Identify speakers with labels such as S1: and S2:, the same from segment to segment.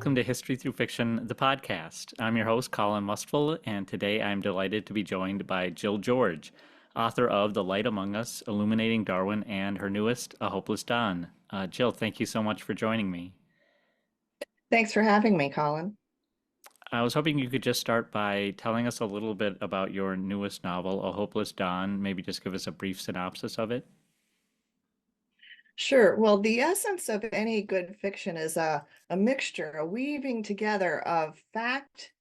S1: welcome to History Through Fiction, the podcast. I'm your host, Colin Mustful, and today I'm delighted to be joined by Jill George, author of The Light Among Us, Illuminating Darwin, and her newest, A Hopeless Dawn. Jill, thank you so much for joining me.
S2: Thanks for having me, Colin.
S1: I was hoping you could just start by telling us a little bit about your newest novel, A Hopeless Dawn. Maybe just give us a brief synopsis of it.
S2: Sure. Well, the essence of any good fiction is a mixture, a weaving together of fact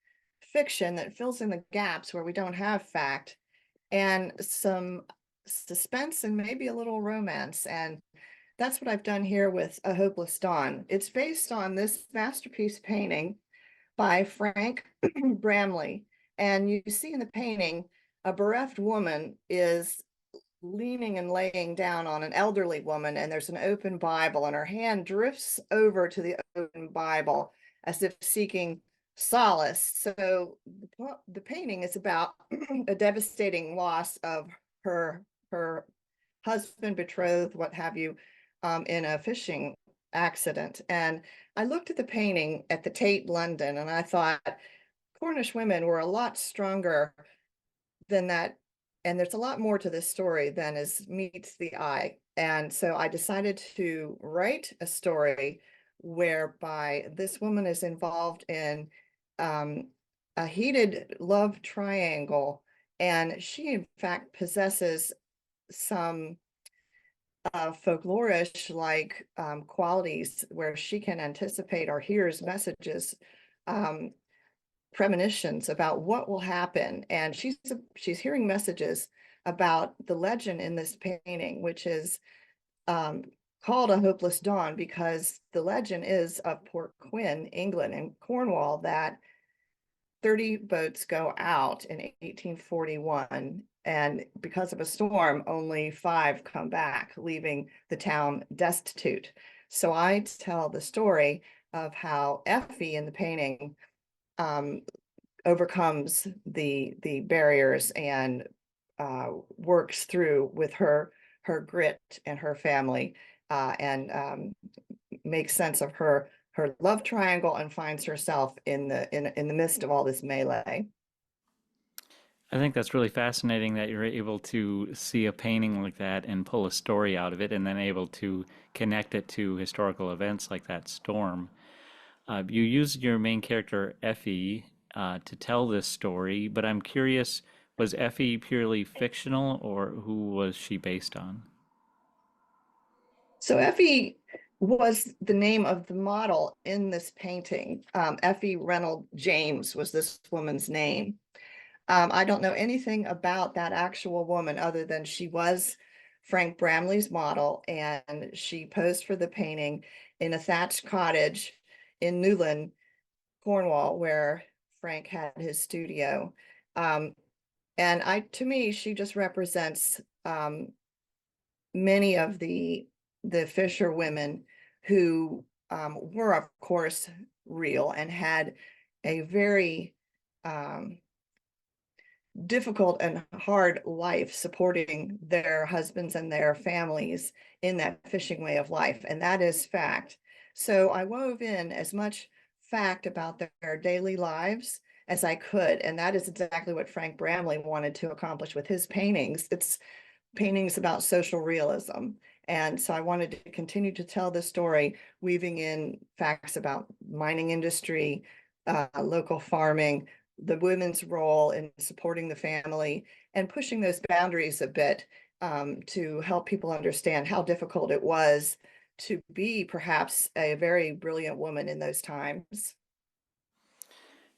S2: fiction that fills in the gaps where we don't have fact, and some suspense and maybe a little romance. And that's what I've done here with A Hopeless Dawn. It's based on this masterpiece painting by Frank Bramley. And you see in the painting, a bereft woman is leaning and laying down on an elderly woman, and there's an open Bible, and her hand drifts over to the open Bible as if seeking solace. So the painting is about a devastating loss of her husband, betrothed, what have you, in a fishing accident. And I looked at the painting at the Tate, London, and I thought Cornish women were a lot stronger than that. And there's a lot more to this story than is meets the eye. And so I decided to write a story whereby this woman is involved in um, a heated love triangle. And she, in fact, possesses some folklorish like qualities where she can anticipate or hears messages, um, premonitions about what will happen. And she's hearing messages about the legend in this painting, which is um, called A Hopeless Dawn because the legend is of Port Quin, England, and Cornwall, that 30 boats go out in 1841, and because of a storm, only 5 come back, leaving the town destitute. So I tell the story of how Effie in the painting um, overcomes the barriers and works through with her grit and her family, and makes sense of her love triangle and finds herself in the midst of all this melee.
S1: I think that's really fascinating that you're able to see a painting like that and pull a story out of it and then able to connect it to historical events like that storm. You use your main character, Effie, to tell this story, but I'm curious, was Effie purely fictional or who was she based on?
S2: So Effie was the name of the model in this painting. Effie Reynold James was this woman's name. I don't know anything about that actual woman other than she was Frank Bramley's model, and she posed for the painting in a thatched cottage in Newlyn, Cornwall, where Frank had his studio. Um, and to me, she just represents many of the fisher women who were, of course, real and had a very um, difficult and hard life supporting their husbands and their families in that fishing way of life. And that is fact. So I wove in as much fact about their daily lives as I could. And that is exactly what Frank Bramley wanted to accomplish with his paintings. It's paintings about social realism. And so I wanted to continue to tell the story, weaving in facts about mining industry, local farming, the women's role in supporting the family, and pushing those boundaries a bit, to help people understand how difficult it was to be perhaps a very brilliant woman in those times.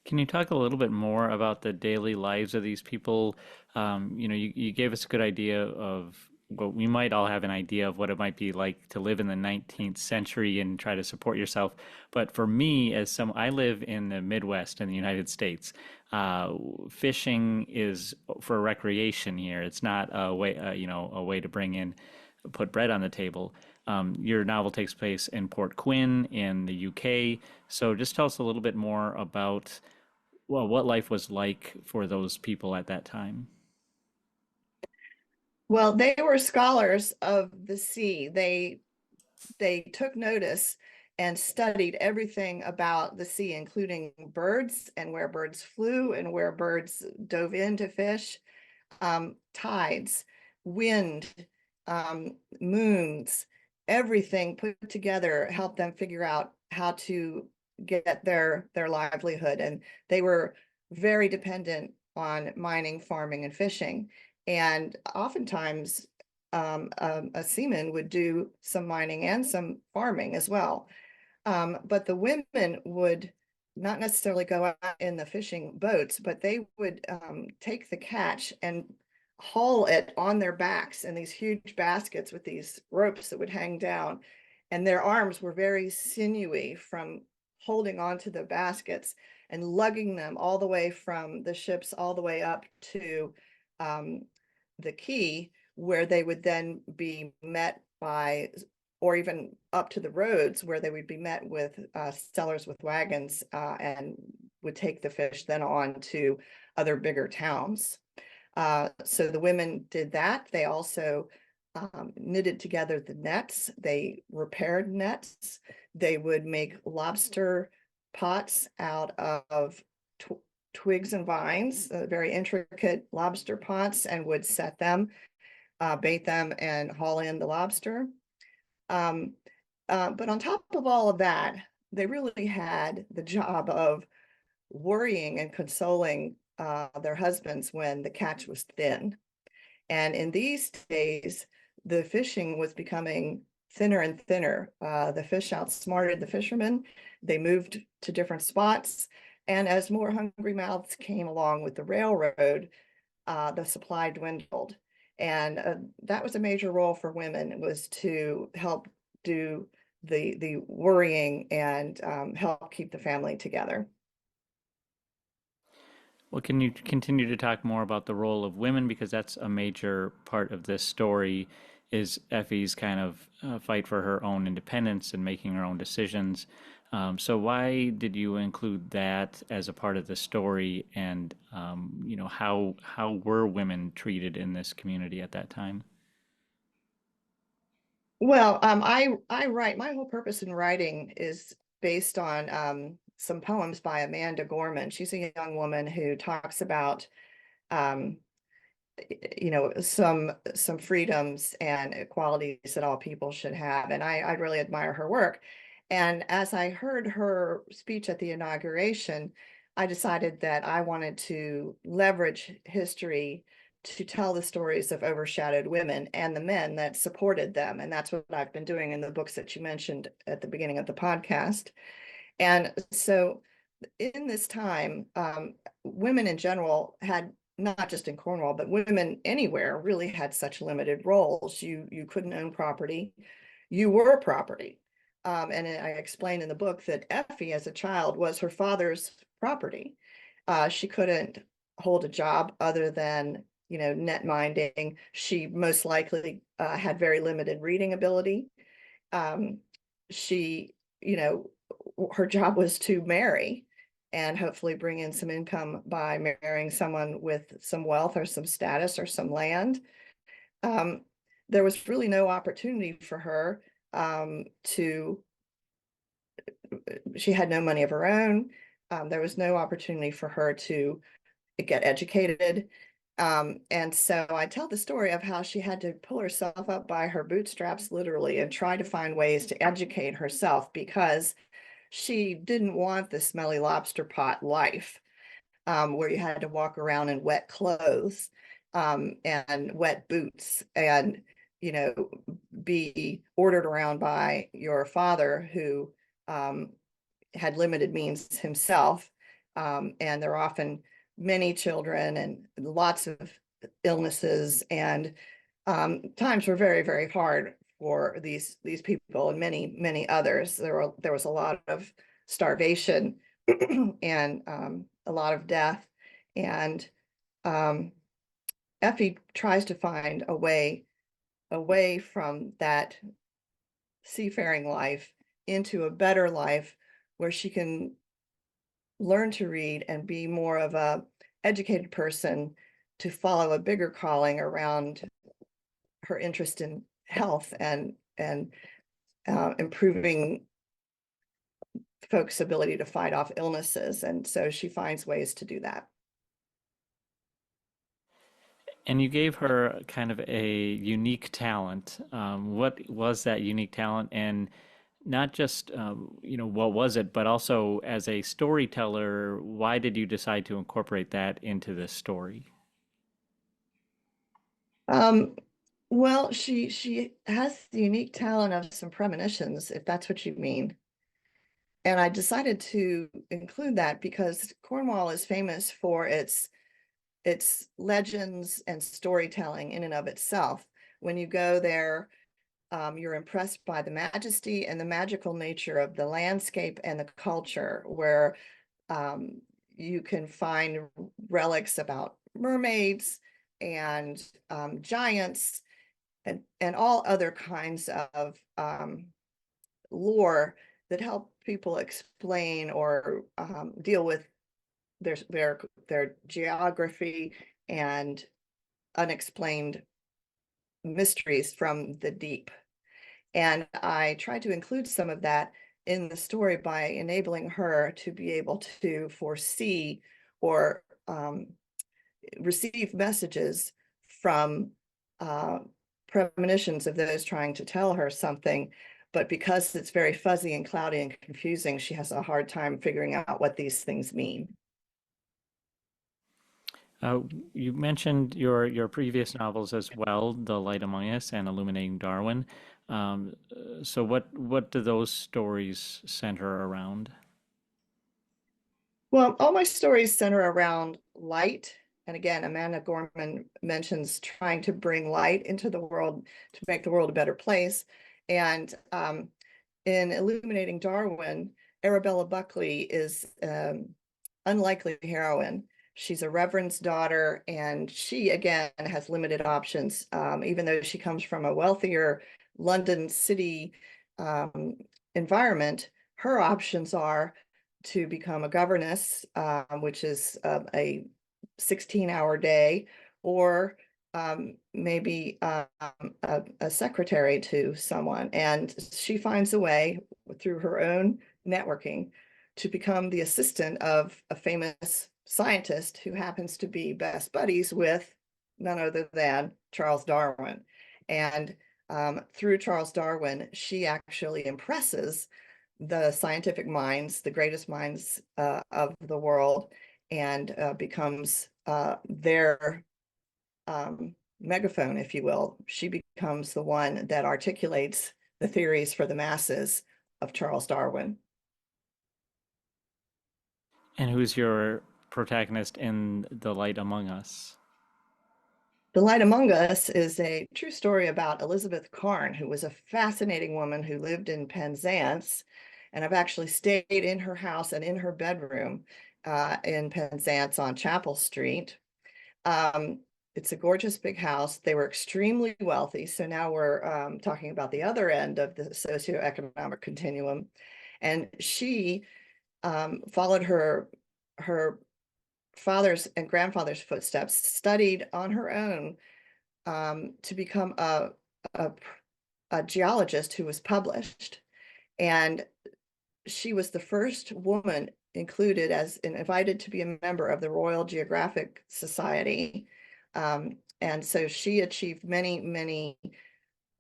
S1: Can you talk a little bit more about the daily lives of these people? You gave us a good idea of well, we might all have an idea of what it might be like to live in the 19th century and try to support yourself. But for me, I live in the Midwest in the United States. Uh, Fishing is for recreation here. It's not a way, a way to put bread on the table. Your novel takes place in Port Quin in the UK. So just tell us a little bit more about well, what life was like for those people at that time.
S2: Well, they were scholars of the sea. They took notice and studied everything about the sea, including birds and where birds flew and where birds dove in to fish, tides, wind, moons, everything put together helped them figure out how to get their livelihood. And they were very dependent on mining, farming, and fishing. And oftentimes, a seaman would do some mining and some farming as well. But the women would not necessarily go out in the fishing boats, but they would take the catch and haul it on their backs in these huge baskets with these ropes that would hang down. And their arms were very sinewy from holding onto the baskets and lugging them all the way from the ships all the way up to um, the quay, where they would then be met by, or even up to the roads where they would be met with sellers with wagons and would take the fish then on to other bigger towns. So the women did that. They also knitted together the nets. They repaired nets. They would make lobster pots out of twigs and vines, very intricate lobster pots, and would set them, bait them, and haul in the lobster. Um, but on top of all of that, they really had the job of worrying and consoling their husbands when the catch was thin. And in these days, the fishing was becoming thinner and thinner. The fish outsmarted the fishermen. They moved to different spots. And as more hungry mouths came along with the railroad, the supply dwindled. And that was a major role for women, was to help do the worrying and help keep the family together.
S1: Well, can you continue to talk more about the role of women? Because that's a major part of this story, is Effie's kind of fight for her own independence and making her own decisions. So why did you include that as a part of the story? And how were women treated in this community at that time?
S2: Well, I write, my whole purpose in writing is based on some poems by Amanda Gorman. She's a young woman who talks about um, some freedoms and equalities that all people should have, and I really admire her work. And as I heard her speech at the inauguration, I decided that I wanted to leverage history to tell the stories of overshadowed women and the men that supported them, and that's what I've been doing in the books that you mentioned at the beginning of the podcast. And so in this time, women in general had, not just in Cornwall, but women anywhere, really had such limited roles. You couldn't own property. You were property. And I explained in the book that Effie, as a child, was her father's property. She couldn't hold a job other than, net minding. She most likely had very limited reading ability. Um, she, you know, her job was to marry and hopefully bring in some income by marrying someone with some wealth or some status or some land. Um, there was really no opportunity for her to, she had no money of her own. There was no opportunity for her to get educated. And so I tell the story of how she had to pull herself up by her bootstraps, literally, and try to find ways to educate herself because she didn't want the smelly lobster pot life, where you had to walk around in wet clothes and wet boots and, be ordered around by your father who um, had limited means himself. And there are often many children and lots of illnesses, and times were very, very hard for these people and many others. There was a lot of starvation and a lot of death, and um, Effie tries to find a way away from that seafaring life into a better life where she can learn to read and be more of a educated person, to follow a bigger calling around her interest in health and improving folks' ability to fight off illnesses. And so she finds ways to do that.
S1: And you gave her kind of a unique talent. What was that unique talent? And not just, what was it, but also as a storyteller, why did you decide to incorporate that into this story?
S2: Um, well, she has the unique talent of some premonitions, if that's what you mean. And I decided to include that because Cornwall is famous for its legends and storytelling in and of itself. When you go there, you're impressed by the majesty and the magical nature of the landscape and the culture, where um, you can find relics about mermaids and giants and all other kinds of lore that help people explain or deal with their geography and unexplained mysteries from the deep. And I tried to include some of that in the story by enabling her to be able to foresee or receive messages from uh, premonitions of those trying to tell her something. But because it's very fuzzy and cloudy and confusing, she has a hard time figuring out what these things mean.
S1: Uh, you mentioned your previous novels as well, The Light Among Us and Illuminating Darwin. So what do those stories center around?
S2: Well, all my stories center around light. And again, Amanda Gorman mentions trying to bring light into the world to make the world a better place. And in Illuminating Darwin, Arabella Buckley is unlikely heroine. She's a reverend's daughter, and she, again, has limited options. Even though she comes from a wealthier London city um, environment, her options are to become a governess, which is a 16-hour day, or maybe a secretary to someone. And she finds a way through her own networking to become the assistant of a famous scientist who happens to be best buddies with none other than Charles Darwin. And through Charles Darwin, she actually impresses the scientific minds, the greatest minds of the world, and becomes their megaphone, if you will. She becomes the one that articulates the theories for the masses of Charles Darwin.
S1: And who's your protagonist in The Light Among Us?
S2: The Light Among Us is a true story about Elizabeth Carn, who was a fascinating woman who lived in Penzance. And I've actually stayed in her house and in her bedroom in Penzance on Chapel Street. Um, it's a gorgeous big house. They were extremely wealthy. So now we're talking about the other end of the socioeconomic continuum. And she followed her father's and grandfather's footsteps, studied on her own to become a, a geologist who was published. And she was the first woman included as invited to be a member of the Royal Geographic Society. And so she achieved many, many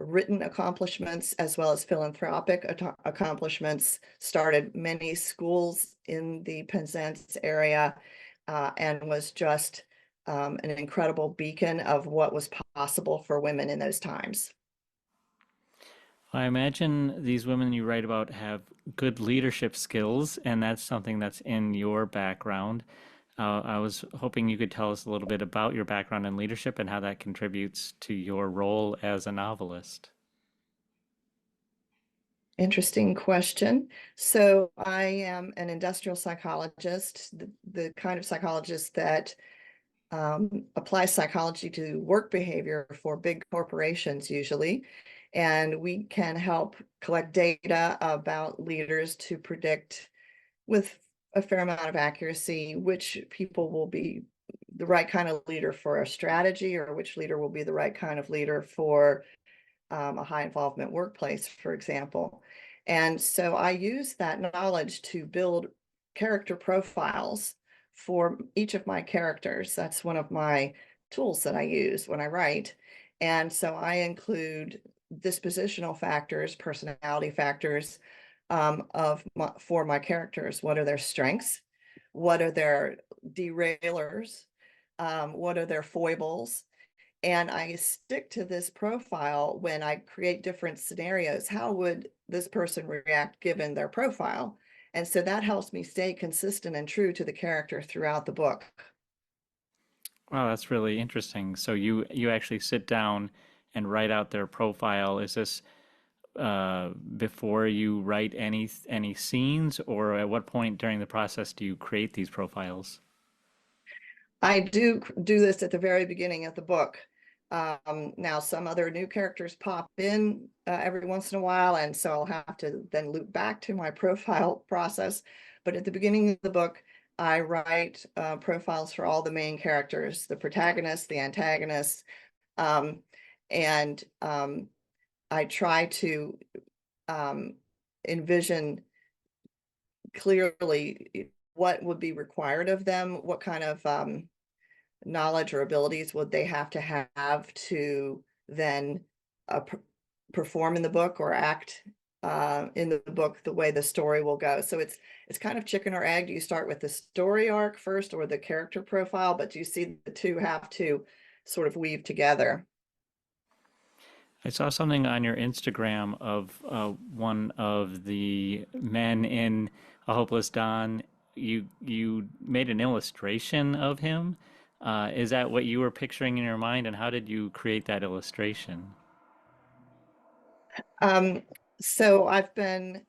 S2: written accomplishments as well as philanthropic accomplishments, started many schools in the Penzance area, and was just an incredible beacon of what was possible for women in those times.
S1: I imagine these women you write about have good leadership skills, and that's something that's in your background. I was hoping you could tell us a little bit about your background in leadership and how that contributes to your role as a novelist.
S2: Interesting question. So I am an industrial psychologist, the kind of psychologist that applies psychology to work behavior for big corporations usually. And we can help collect data about leaders to predict with a fair amount of accuracy which people will be the right kind of leader for a strategy or which leader will be the right kind of leader for a high involvement workplace, for example. And so I use that knowledge to build character profiles for each of my characters. That's one of my tools that I use when I write. And so I include dispositional factors, personality factors for my characters. What are their strengths? What are their derailers? What are their foibles? And I stick to this profile when I create different scenarios. How would this person react given their profile? And so that helps me stay consistent and true to the character throughout the book.
S1: Wow, that's really interesting. So you actually sit down and write out their profile. Is this before you write any scenes, or at what point during the process do you create these profiles?
S2: I do this at the very beginning of the book. Now, some other new characters pop in every once in a while, and so I'll have to then loop back to my profile process. But at the beginning of the book, I write profiles for all the main characters, the protagonists, the antagonists, um, and I try to um, envision clearly what would be required of them, what kind of knowledge or abilities would they have to have to then perform in the book or act in the book the way the story will go. So it's kind of chicken or egg. Do you start with the story arc first or the character profile? But do you see the two have to sort of weave together?
S1: I saw something on your Instagram of one of the men in A Hopeless Dawn. You made an illustration of him. Is that what you were picturing in your mind, and how did you create that illustration?
S2: Um, so I've been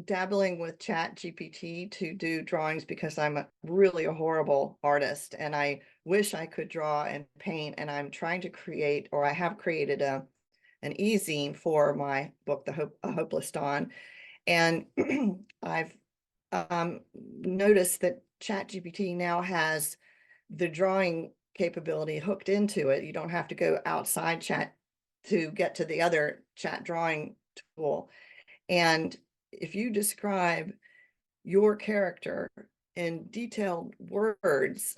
S2: dabbling with Chat GPT to do drawings because really a horrible artist and I wish I could draw and paint, and I'm trying to create, or I have created an e-zine for my book, A Hopeless Dawn. And I've noticed that Chat GPT now has the drawing capability hooked into it. You don't have to go outside Chat to get to the other Chat drawing tool. And if you describe your character in detailed words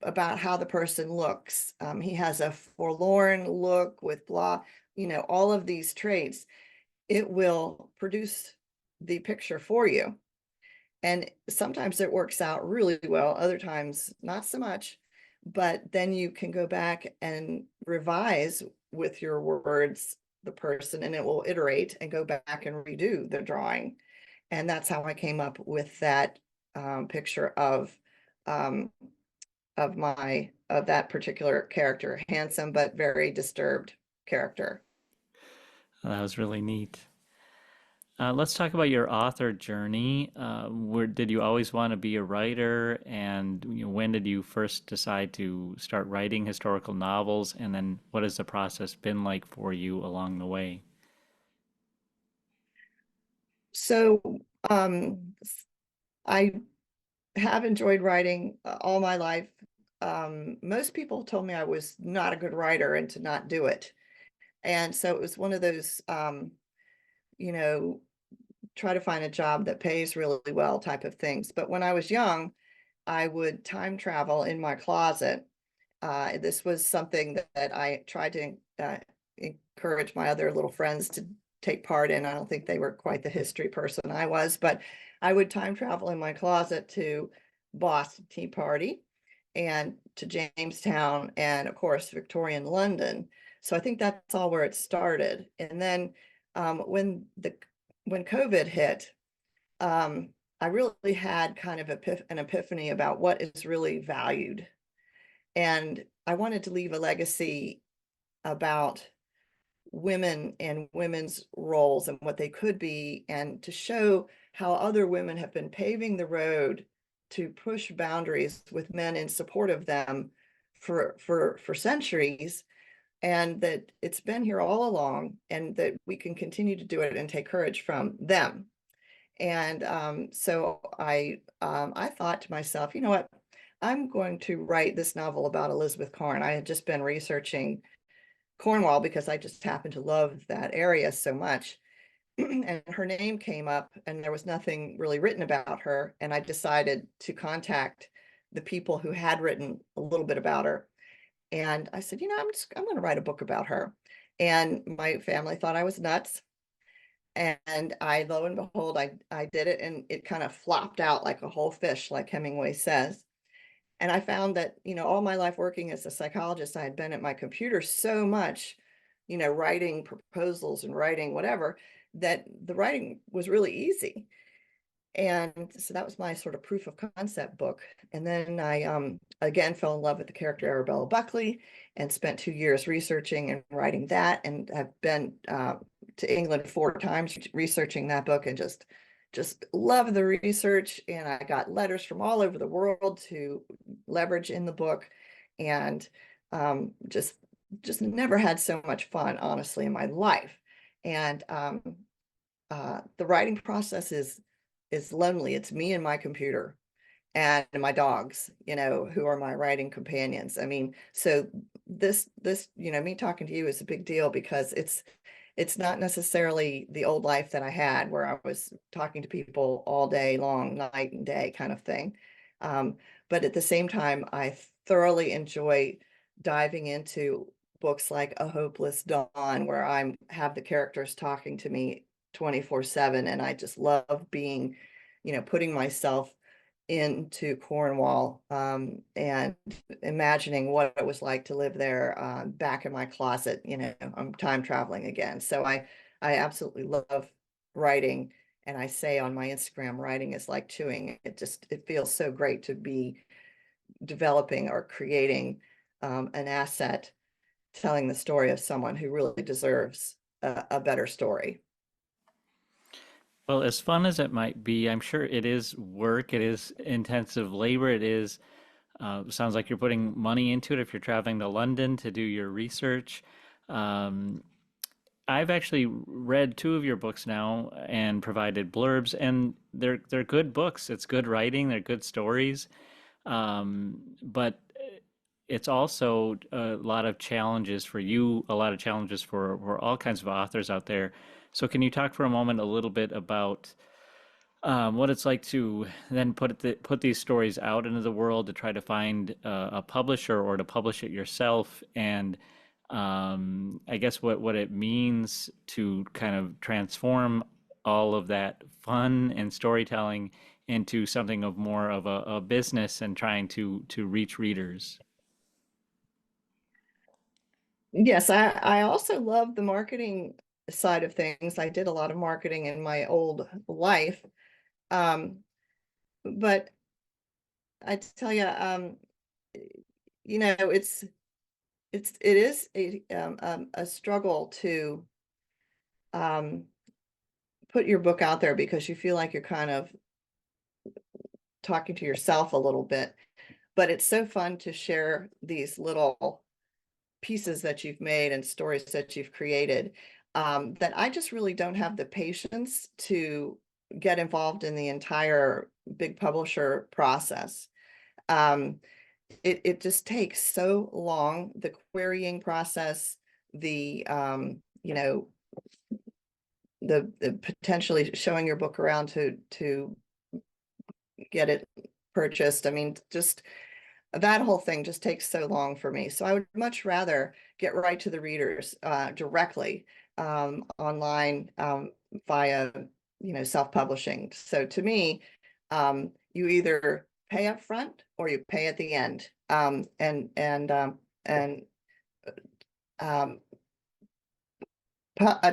S2: about how the person looks, he has a forlorn look with blah, all of these traits, it will produce the picture for you. And sometimes it works out really well, other times not so much. But then you can go back and revise with your words the person, and it will iterate and go back and redo the drawing. And that's how I came up with that picture um, of that particular character, handsome but very disturbed character.
S1: That was really neat. Let's talk about your author journey. Where did you always want to be a writer, and when did you first decide to start writing historical novels? And then, what has the process been like for you along the way?
S2: So I have enjoyed writing all my life. Most people told me I was not a good writer and to not do it. And so it was one of those, you know, try to find a job that pays really well type of things. But when I was young, I would time travel in my closet. This was something that I tried to encourage my other little friends to take part in. I don't think they were quite the history person I was, but I would time travel in my closet to Boston Tea Party and to Jamestown and of course Victorian London. So I think that's all where it started. And then when COVID hit, um, I really had kind of an epiphany about what is really valued. And I wanted to leave a legacy about women and women's roles and what they could be, and to show how other women have been paving the road to push boundaries with men in support of them for centuries, and that it's been here all along, and that we can continue to do it and take courage from them. And so I thought to myself, you know what? I'm going to write this novel about Elizabeth Corn. I had just been researching Cornwall because I just happen to love that area so much. and her name came up, and there was nothing really written about her. And I decided to contact the people who had written a little bit about her. And I said, I'm going to write a book about her. And my family thought I was nuts. And lo and behold, I did it, and it kind of flopped out like a whole fish, like Hemingway says. And I found that, all my life working as a psychologist, I had been at my computer so much, writing proposals and writing whatever, that the writing was really easy. And so that was my sort of proof of concept book. And then I again fell in love with the character Arabella Buckley and spent 2 years researching and writing that. And I've been to England 4 times researching that book, and just love the research. And I got letters from all over the world to leverage in the book, and just never had so much fun, honestly, in my life. And the writing process is lonely. It's me and my computer and my dogs, who are my writing companions. I mean, so this, me talking to you is a big deal, because it's not necessarily the old life that I had, where I was talking to people all day long, night and day kind of thing. Um, but at the same time, I thoroughly enjoy diving into books like A Hopeless Dawn, where I have the characters talking to me 24/7, and I just love being, putting myself into Cornwall, and imagining what it was like to live there, back in my closet. I'm time traveling again. So I absolutely love writing. And I say on my Instagram, writing is like chewing. It feels so great to be developing or creating an asset, telling the story of someone who really deserves a better story.
S1: Well, as fun as it might be, I'm sure it is work, it is intensive labor, it is, sounds like you're putting money into it if you're traveling to London to do your research. Um, I've actually read two of your books now and provided blurbs, and they're good books. It's good writing, they're good stories. But it's also a lot of challenges for you, a lot of challenges for all kinds of authors out there. So can you talk for a moment a little bit about what it's like to then put these stories out into the world, to try to find a publisher or to publish it yourself, and I guess what it means to kind of transform all of that fun and storytelling into something of more of a business and trying to reach readers.
S2: Yes, I also love the marketing side of things. I did a lot of marketing in my old life. Um, but I tell you, it is a struggle to um, put your book out there, because you feel like you're kind of talking to yourself a little bit. But it's so fun to share these little pieces that you've made and stories that you've created, that I just really don't have the patience to get involved in the entire big publisher process. Um, it just takes so long, the querying process, the the potentially showing your book around to get it purchased. I mean, just that whole thing just takes so long for me. So I would much rather get right to the readers directly, online, via, self-publishing. So to me, you either pay up front or you pay at the end. And um,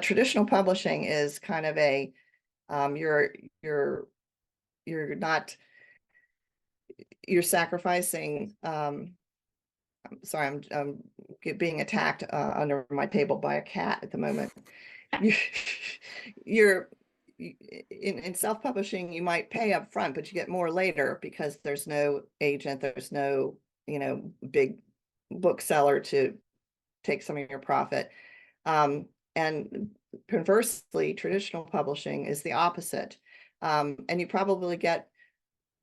S2: traditional publishing is kind of a, you're you're you're not you're sacrificing. Sorry, being attacked under my table by a cat at the moment. You, you're in self-publishing, you might pay up front, but you get more later, because there's no agent, there's no, big bookseller to take some of your profit. And conversely, traditional publishing is the opposite. And you probably get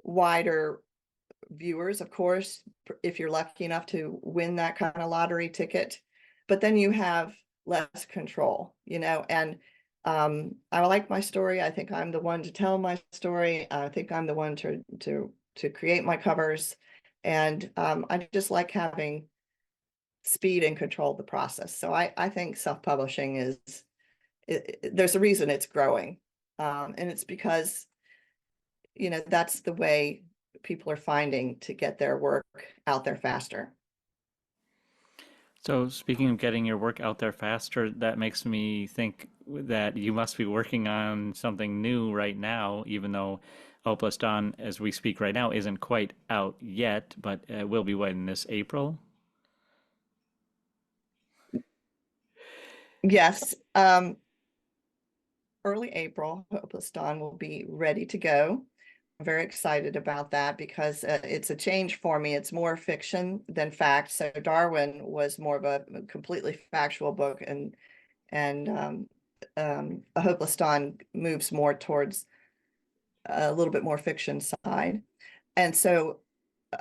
S2: wider viewers, of course, if you're lucky enough to win that kind of lottery ticket. But then you have less control, and I like my story. I think I'm the one to tell my story. I think I'm the one to create my covers. And I just like having speed and control of the process. So I think self-publishing is, there's a reason it's growing. And it's because, that's the way people are finding to get their work out there faster.
S1: So, speaking of getting your work out there faster, that makes me think that you must be working on something new right now, even though Hopeless Dawn, as we speak right now, isn't quite out yet, but will be when this April.
S2: Yes, early April, Hopeless Dawn will be ready to go. I'm very excited about that because it's a change for me. It's more fiction than fact. So Darwin was more of a completely factual book, and A Hopeless Dawn moves more towards a little bit more fiction side. And so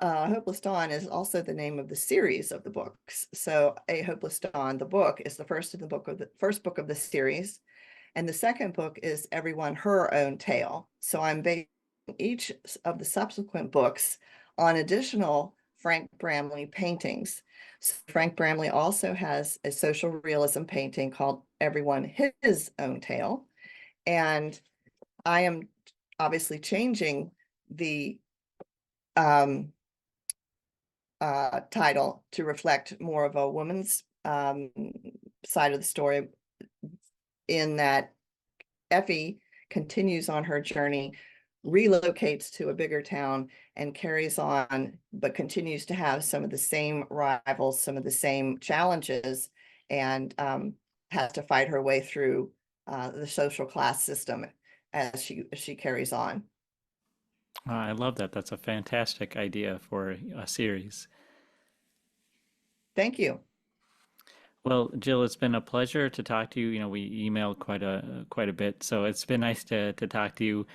S2: Hopeless Dawn is also the name of the series of the books. So A Hopeless Dawn, the book, is the first book of the series. And the second book is Everyone Her Own Tale. So I'm basing each of the subsequent books on additional Frank Bramley paintings. So Frank Bramley also has a social realism painting called Everyone His Own Tale. And I am obviously changing the um, title to reflect more of a woman's side of the story, in that Effie continues on her journey, relocates to a bigger town, and carries on, but continues to have some of the same rivals, some of the same challenges, and has to fight her way through the social class system as she carries on.
S1: I love that. That's a fantastic idea for a series.
S2: Thank you.
S1: Well, Jill, it's been a pleasure to talk to you. We emailed quite a bit, so it's been nice to talk to you,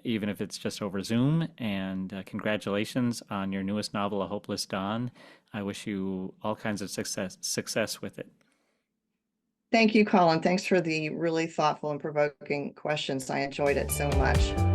S1: even if it's just over Zoom. And congratulations on your newest novel, A Hopeless Dawn. I wish you all kinds of success with it.
S2: Thank you, Colin. Thanks for the really thoughtful and provoking questions. I enjoyed it so much.